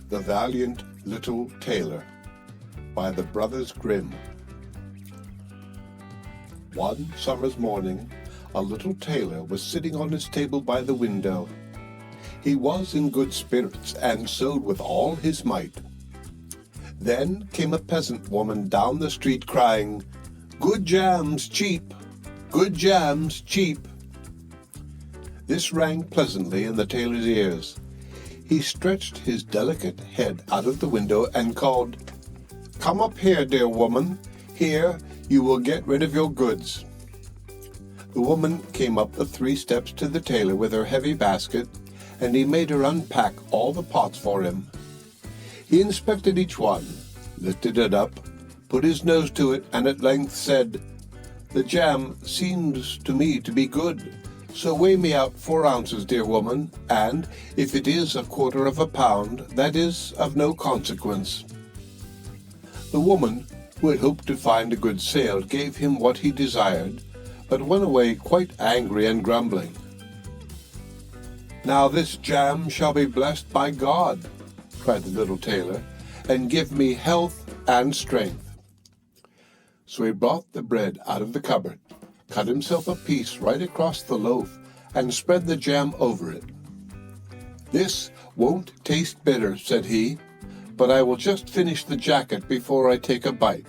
The Valiant Little Tailor by the Brothers Grimm. One summer's morning, a little tailor was sitting on his table by the window. He was in good spirits and sewed with all his might. Then came a peasant woman down the street crying, "Good jams cheap! Good jams cheap!" This rang pleasantly in the tailor's ears. He stretched his delicate head out of the window and called, "Come up here, dear woman. Here you will get rid of your goods." The woman came up the 3 steps to the tailor with her heavy basket, and he made her unpack all the pots for him. He inspected each one, lifted it up, put his nose to it, and at length said, "The jam seems to me to be good. So weigh me out 4 ounces, dear woman, and if it is 1/4 of a pound, that is of no consequence." The woman, who had hoped to find a good sale, gave him what he desired, but went away quite angry and grumbling. "Now this jam shall be blessed by God," cried the little tailor, "and give me health and strength." So he brought the bread out of the cupboard, cut himself a piece right across the loaf, and spread the jam over it. "This won't taste bitter," said he, "but I will just finish the jacket before I take a bite."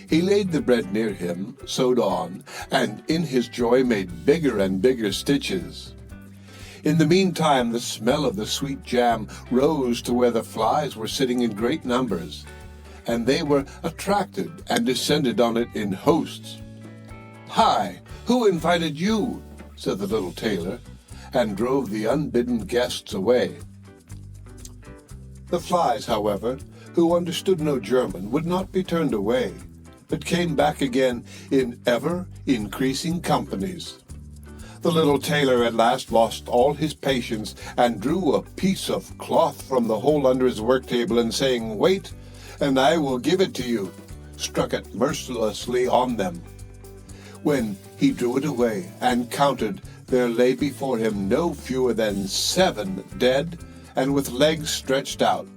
He laid the bread near him, sewed on, and in his joy made bigger and bigger stitches. In the meantime, the smell of the sweet jam rose to where the flies were sitting in great numbers, and they were attracted and descended on it in hosts. "Hi! Who invited you?" said the little tailor, and drove the unbidden guests away. The flies, however, who understood no German, would not be turned away, but came back again in ever-increasing companies. The little tailor at last lost all his patience and drew a piece of cloth from the hole under his work table, and saying, "Wait, and I will give it to you," struck it mercilessly on them. When he drew it away and counted, there lay before him no fewer than 7 dead and with legs stretched out.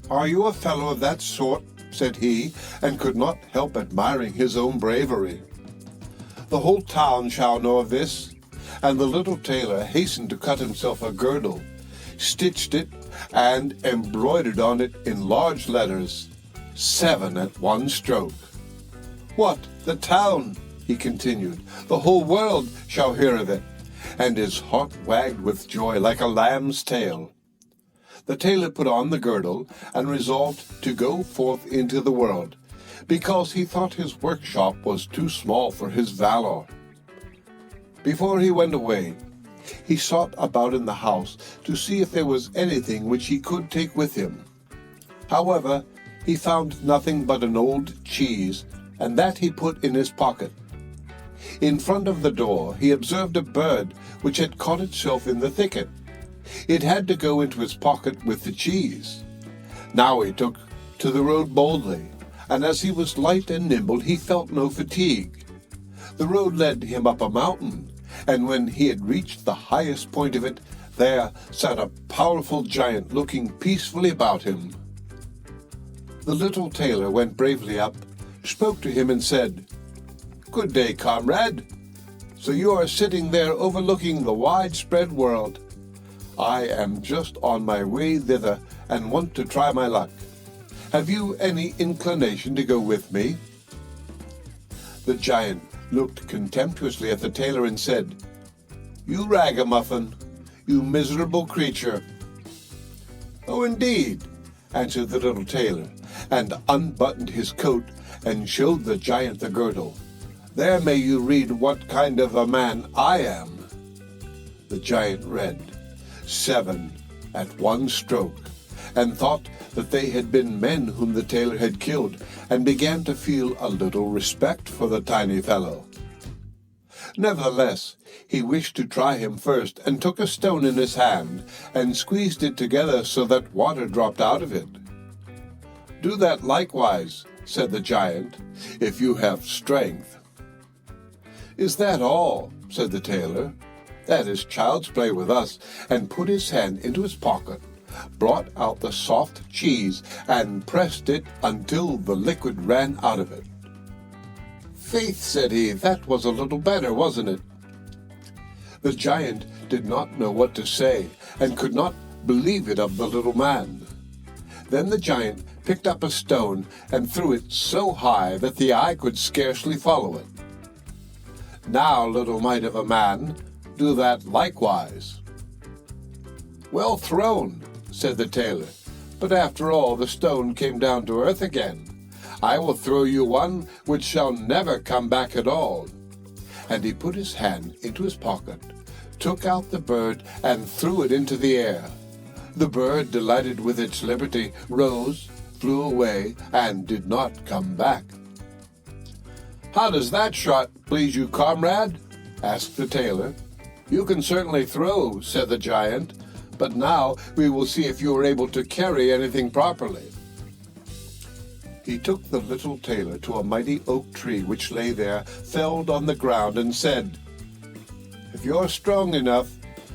"Are you a fellow of that sort?" said he, and could not help admiring his own bravery. "The whole town shall know of this." And the little tailor hastened to cut himself a girdle, stitched it, and embroidered on it in large letters, 7 at one stroke. "What, the town?" he continued. "The whole world shall hear of it." And his heart wagged with joy like a lamb's tail. The tailor put on the girdle and resolved to go forth into the world, because he thought his workshop was too small for his valor. Before he went away, he sought about in the house to see if there was anything which he could take with him. However, he found nothing but an old cheese, and that he put in his pocket. In front of the door he observed a bird which had caught itself in the thicket. It had to go into his pocket with the cheese. Now he took to the road boldly, and as he was light and nimble, he felt no fatigue. The road led him up a mountain, and when he had reached the highest point of it, there sat a powerful giant looking peacefully about him. The little tailor went bravely up, spoke to him, and said, "Good day, comrade. So you are sitting there overlooking the widespread world. I am just on my way thither and want to try my luck. Have you any inclination to go with me?" The giant looked contemptuously at the tailor and said, "You ragamuffin, you miserable creature." "Oh, indeed," answered the little tailor, and unbuttoned his coat and showed the giant the girdle. "There may you read what kind of a man I am." The giant read, 7 at one stroke, and thought that they had been men whom the tailor had killed, and began to feel a little respect for the tiny fellow. Nevertheless, he wished to try him first, and took a stone in his hand, and squeezed it together so that water dropped out of it. "Do that likewise," said the giant, "if you have strength." "Is that all?" said the tailor. that is child's play with us, and put his hand into his pocket, brought out the soft cheese, and pressed it until the liquid ran out of it. "Faith," said he, "that was a little better, wasn't it?" The giant did not know what to say, and could not believe it of the little man. Then the giant picked up a stone and threw it so high that the eye could scarcely follow it. "Now, little mite of a man, do that likewise." "Well thrown," said the tailor, "but after all the stone came down to earth again. I will throw you one which shall never come back at all." And he put his hand into his pocket, took out the bird, and threw it into the air. The bird, delighted with its liberty, rose, flew away, and did not come back. "How does that shot please you, comrade?" asked the tailor. "You can certainly throw," said the giant, "but now we will see if you are able to carry anything properly." He took the little tailor to a mighty oak tree which lay there, felled on the ground, and said, "If you're strong enough,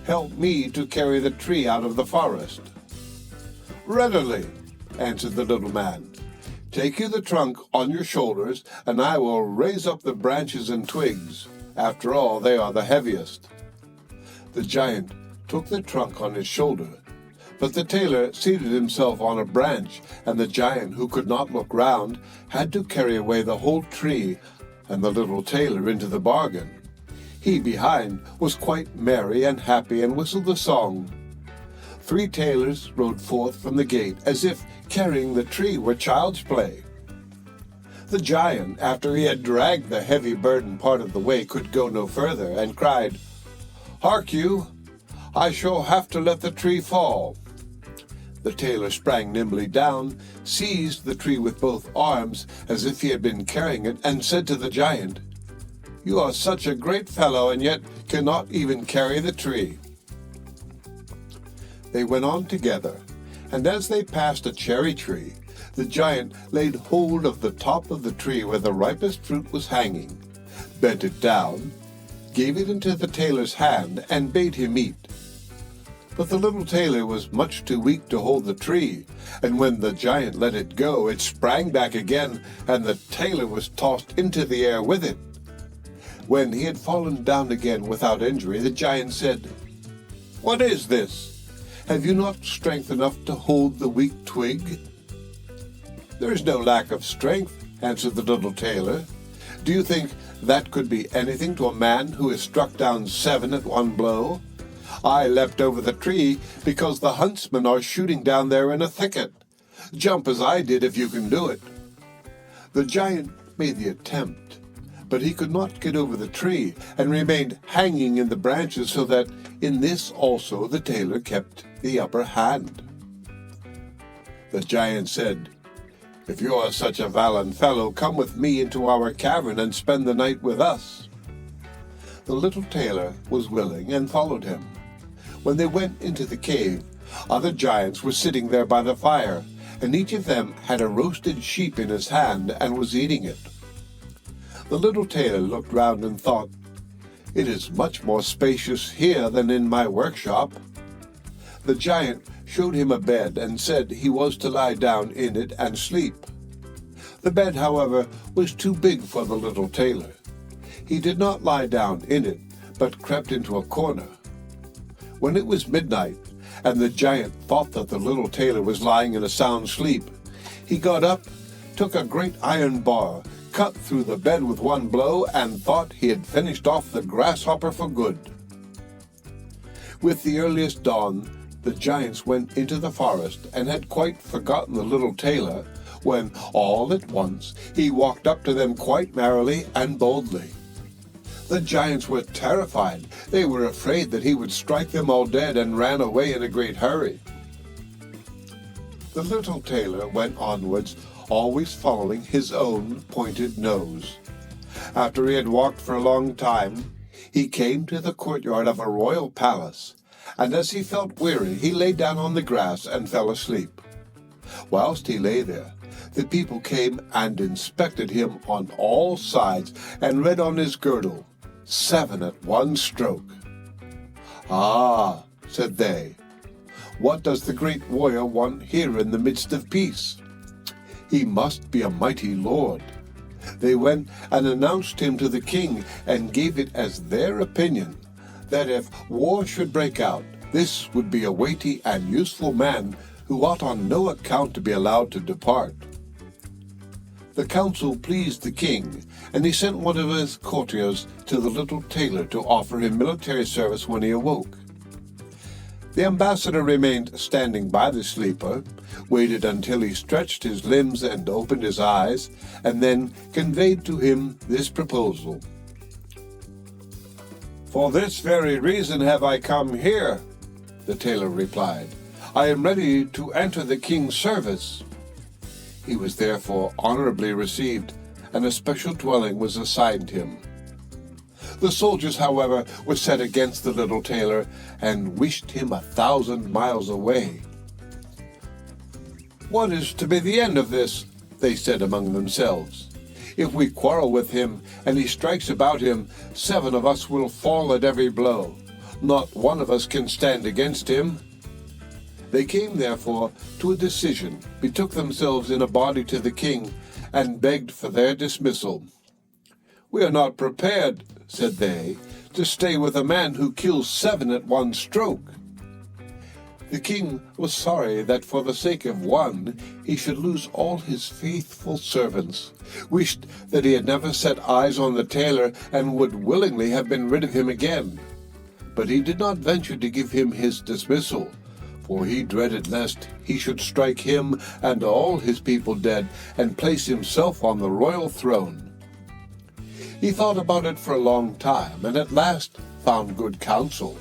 help me to carry the tree out of the forest." "Readily," answered the little man. "Take you the trunk on your shoulders, and I will raise up the branches and twigs. After all, they are the heaviest." The giant took the trunk on his shoulder, but the tailor seated himself on a branch, and the giant, who could not look round, had to carry away the whole tree, and the little tailor into the bargain. He behind was quite merry and happy, and whistled a song. 3 tailors rode forth from the gate, as if carrying the tree were child's play. The giant, after he had dragged the heavy burden part of the way, could go no further, and cried, "Hark you, I shall have to let the tree fall." The tailor sprang nimbly down, seized the tree with both arms, as if he had been carrying it, and said to the giant, "You are such a great fellow, and yet cannot even carry the tree." They went on together, and as they passed a cherry tree, the giant laid hold of the top of the tree where the ripest fruit was hanging, bent it down, gave it into the tailor's hand, and bade him eat. But the little tailor was much too weak to hold the tree, and when the giant let it go, it sprang back again, and the tailor was tossed into the air with it. When he had fallen down again without injury, the giant said, "What is this? Have you not strength enough to hold the weak twig?" "There is no lack of strength," answered the little tailor. "Do you think that could be anything to a man who has struck down 7 at one blow? I leapt over the tree because the huntsmen are shooting down there in a thicket. Jump as I did if you can do it." The giant made the attempt, but he could not get over the tree, and remained hanging in the branches, so that in this also the tailor kept the upper hand. The giant said, "If you are such a valiant fellow, come with me into our cavern and spend the night with us." The little tailor was willing, and followed him. When they went into the cave, other giants were sitting there by the fire, and each of them had a roasted sheep in his hand, and was eating it. The little tailor looked round and thought, "It is much more spacious here than in my workshop." The giant showed him a bed, and said he was to lie down in it and sleep. The bed, however, was too big for the little tailor. He did not lie down in it, but crept into a corner. When it was midnight, and the giant thought that the little tailor was lying in a sound sleep, he got up, took a great iron bar, cut through the bed with one blow, and thought he had finished off the grasshopper for good. With the earliest dawn, the giants went into the forest, and had quite forgotten the little tailor, when all at once he walked up to them quite merrily and boldly. The giants were terrified. They were afraid that he would strike them all dead, and ran away in a great hurry. The little tailor went onwards, always following his own pointed nose. After he had walked for a long time, he came to the courtyard of a royal palace, and as he felt weary, he lay down on the grass and fell asleep. Whilst he lay there, the people came and inspected him on all sides, and read on his girdle, 7 at one stroke. "Ah," said they, "what does the great warrior want here in the midst of peace? He must be a mighty lord." They went and announced him to the king and gave it as their opinion that if war should break out, this would be a weighty and useful man who ought on no account to be allowed to depart. The counsel pleased the king, and he sent one of his courtiers to the little tailor to offer him military service when he awoke. The ambassador remained standing by the sleeper, waited until he stretched his limbs and opened his eyes, and then conveyed to him this proposal. "For this very reason have I come here," the tailor replied. "I am ready to enter the king's service." He was therefore honorably received, and a special dwelling was assigned him. The soldiers, however, were set against the little tailor and wished him 1,000 miles away. "What is to be the end of this?" they said among themselves. "If we quarrel with him and he strikes about him, 7 of us will fall at every blow. Not one of us can stand against him." They came, therefore, to a decision, betook themselves in a body to the king, and begged for their dismissal. "We are not prepared," said they, "to stay with a man who kills 7 at one stroke." The king was sorry that for the sake of one he should lose all his faithful servants, wished that he had never set eyes on the tailor, and would willingly have been rid of him again. But he did not venture to give him his dismissal, for he dreaded lest he should strike him and all his people dead, and place himself on the royal throne. He thought about it for a long time, and at last found good counsel.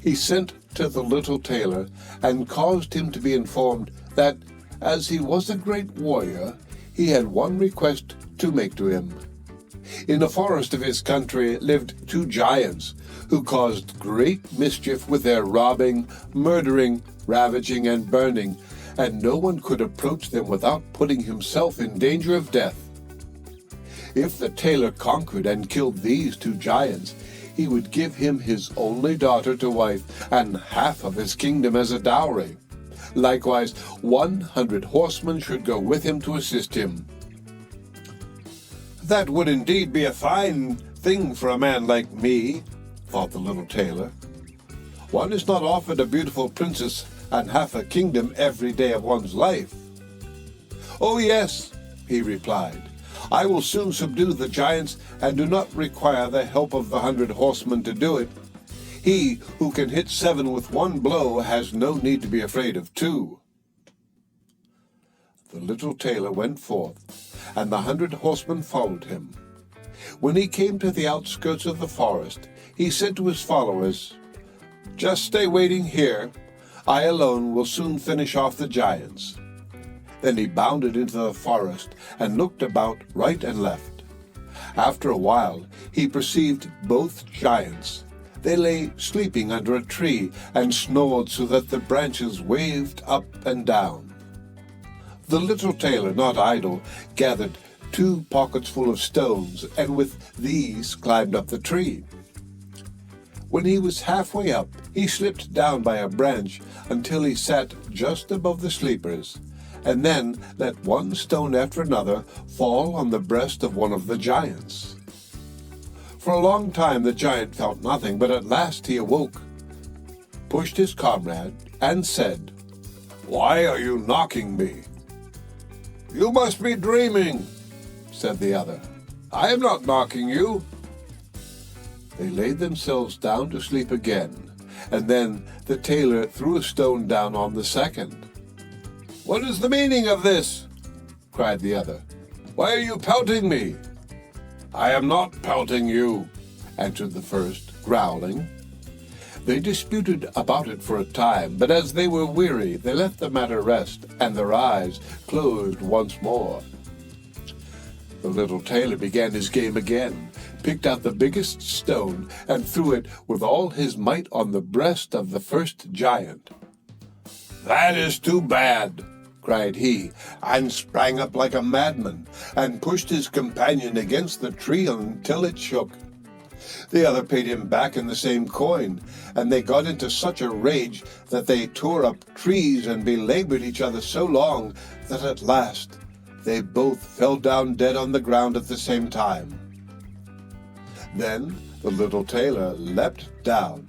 He sent to the little tailor, and caused him to be informed that, as he was a great warrior, he had one request to make to him. In the forest of his country lived 2 giants, who caused great mischief with their robbing, murdering, ravaging, and burning, and no one could approach them without putting himself in danger of death. If the tailor conquered and killed these 2 giants, he would give him his only daughter to wife, and half of his kingdom as a dowry. Likewise, 100 horsemen should go with him to assist him. "That would indeed be a fine thing for a man like me," thought the little tailor. "One is not offered a beautiful princess and half a kingdom every day of one's life." "Oh yes," he replied, "I will soon subdue the giants, and do not require the help of the 100 horsemen to do it. He who can hit 7 with one blow has no need to be afraid of 2. The little tailor went forth, and the 100 horsemen followed him. When he came to the outskirts of the forest, he said to his followers, "Just stay waiting here. I alone will soon finish off the giants." Then he bounded into the forest and looked about right and left. After a while, he perceived both giants. They lay sleeping under a tree and snored so that the branches waved up and down. The little tailor, not idle, gathered 2 pockets full of stones, and with these climbed up the tree. When he was halfway up, he slipped down by a branch until he sat just above the sleepers, and then let one stone after another fall on the breast of one of the giants. For a long time the giant felt nothing, but at last he awoke, pushed his comrade, and said, "Why are you knocking me?" "You must be dreaming," said the other. "I am not knocking you." They laid themselves down to sleep again, and then the tailor threw a stone down on the second. "What is the meaning of this?" cried the other. "Why are you pelting me?" "I am not pelting you," answered the first, growling. They disputed about it for a time, but as they were weary, they let the matter rest, and their eyes closed once more. The little tailor began his game again, picked out the biggest stone, and threw it with all his might on the breast of the first giant. "That is too bad," cried he, and sprang up like a madman, and pushed his companion against the tree until it shook. The other paid him back in the same coin, and they got into such a rage that they tore up trees and belabored each other so long that at last they both fell down dead on the ground at the same time. Then the little tailor leapt down.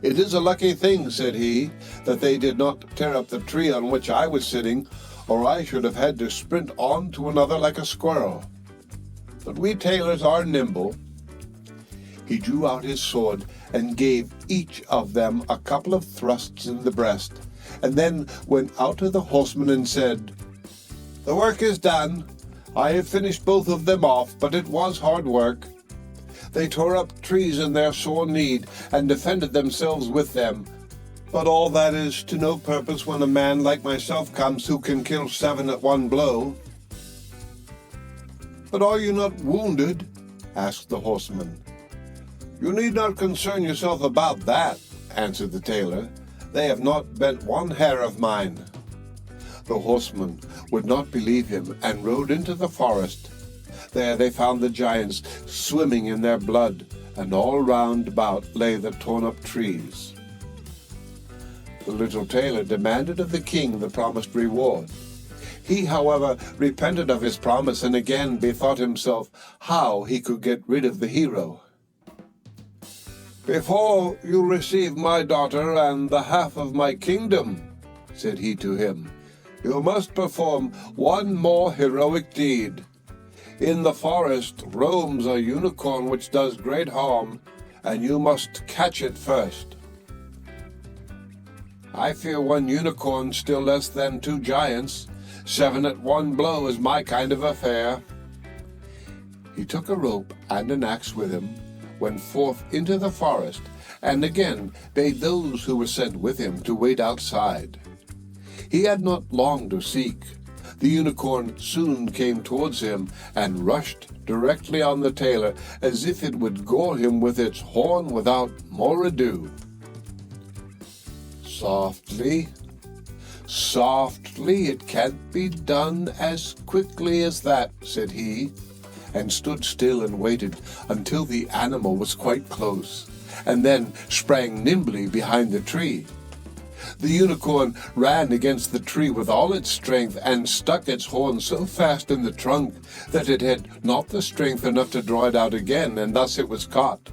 "It is a lucky thing," said he, "that they did not tear up the tree on which I was sitting, or I should have had to sprint on to another like a squirrel. But we tailors are nimble." He drew out his sword and gave each of them a couple of thrusts in the breast, and then went out to the horsemen and said, "The work is done. I have finished both of them off, but it was hard work. They tore up trees in their sore need and defended themselves with them. But all that is to no purpose when a man like myself comes who can kill 7 at one blow." "But are you not wounded?" asked the horseman. "You need not concern yourself about that," answered the tailor. "They have not bent one hair of mine." The horseman would not believe him and rode into the forest. There they found the giants swimming in their blood, and all round about lay the torn-up trees. The little tailor demanded of the king the promised reward. He, however, repented of his promise and again bethought himself how he could get rid of the hero. "Before you receive my daughter and the half of my kingdom," said he to him, "you must perform one more heroic deed. In the forest roams a unicorn which does great harm, and you must catch it first." "I fear one unicorn still less than 2 giants. 7 at one blow is my kind of affair." He took a rope and an axe with him, went forth into the forest, and again bade those who were sent with him to wait outside. He had not long to seek. The unicorn soon came towards him and rushed directly on the tailor as if it would gore him with its horn without more ado. "Softly, softly, it can't be done as quickly as that," said he, and stood still and waited until the animal was quite close, and then sprang nimbly behind the tree. The unicorn ran against the tree with all its strength and stuck its horn so fast in the trunk that it had not the strength enough to draw it out again, and thus it was caught.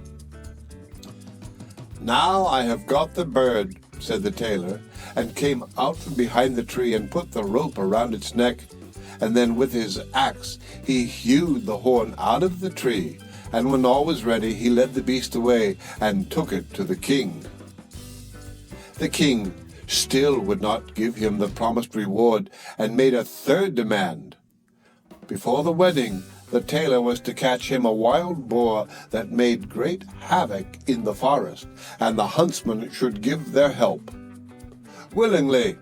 "Now I have got the bird," said the tailor, and came out from behind the tree and put the rope around its neck, and then with his axe he hewed the horn out of the tree, and when all was ready he led the beast away and took it to the king. The king still would not give him the promised reward and made a third demand. Before the wedding, the tailor was to catch him a wild boar that made great havoc in the forest, and the huntsmen should give their help. "Willingly,"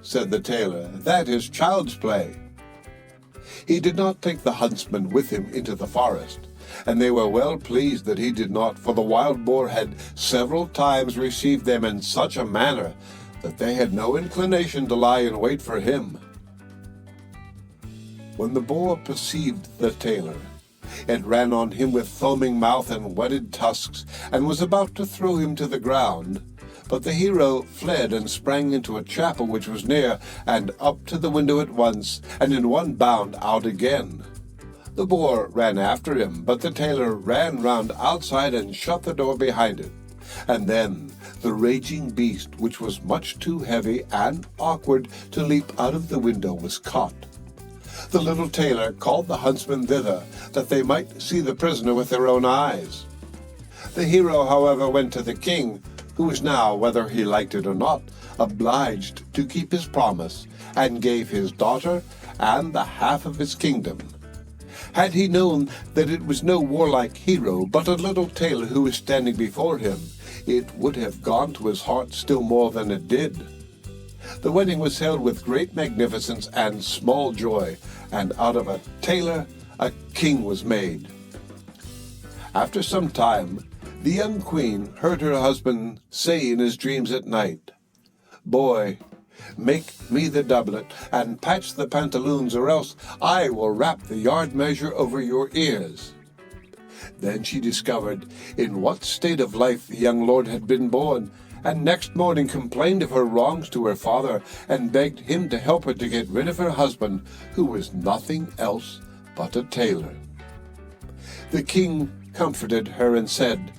said the tailor, "that is child's play." He did not take the huntsmen with him into the forest, and they were well pleased that he did not, for the wild boar had several times received them in such a manner that they had no inclination to lie in wait for him. When the boar perceived the tailor, it ran on him with foaming mouth and whetted tusks, and was about to throw him to the ground. But the hero fled and sprang into a chapel which was near, and up to the window at once, and in one bound out again. The boar ran after him, but the tailor ran round outside and shut the door behind it. And then the raging beast, which was much too heavy and awkward to leap out of the window, was caught. The little tailor called the huntsmen thither, that they might see the prisoner with their own eyes. The hero, however, went to the king, who was now, whether he liked it or not, obliged to keep his promise, and gave his daughter and the half of his kingdom. Had he known that it was no warlike hero, but a little tailor who was standing before him, it would have gone to his heart still more than it did. The wedding was held with great magnificence and small joy, and out of a tailor a king was made. After some time, the young queen heard her husband say in his dreams at night, "Boy, make me the doublet, and patch the pantaloons, or else I will wrap the yard measure over your ears." Then she discovered in what state of life the young lord had been born, and next morning complained of her wrongs to her father, and begged him to help her to get rid of her husband, who was nothing else but a tailor. The king comforted her and said,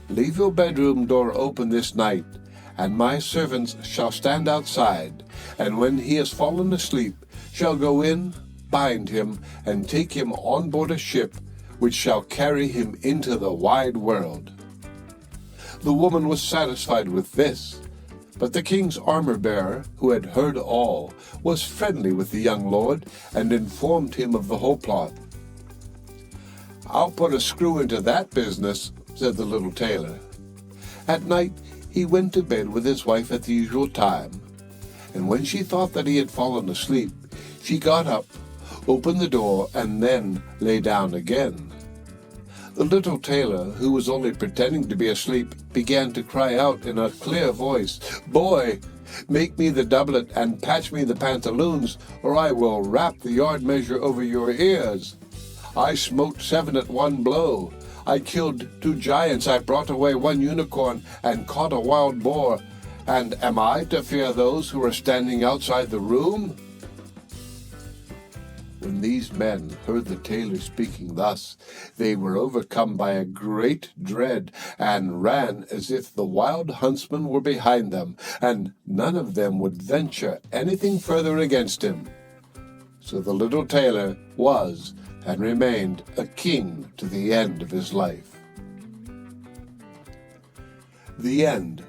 "Leave your bedroom door open this night, and my servants shall stand outside, and when he has fallen asleep, shall go in, bind him, and take him on board a ship, which shall carry him into the wide world." The woman was satisfied with this, but the king's armor-bearer, who had heard all, was friendly with the young lord, and informed him of the whole plot. "I'll put a screw into that business," said the little tailor. At night he went to bed with his wife at the usual time, and when she thought that he had fallen asleep, she got up, opened the door, and then lay down again. The little tailor, who was only pretending to be asleep, began to cry out in a clear voice, "Boy, make me the doublet and patch me the pantaloons, or I will wrap the yard measure over your ears. I smote 7 at one blow. I killed 2 giants, I brought away 1 unicorn, and caught a wild boar. And am I to fear those who are standing outside the room?" When these men heard the tailor speaking thus, they were overcome by a great dread, and ran as if the wild huntsmen were behind them, and none of them would venture anything further against him. So the little tailor was and remained a king to the end of his life. The end.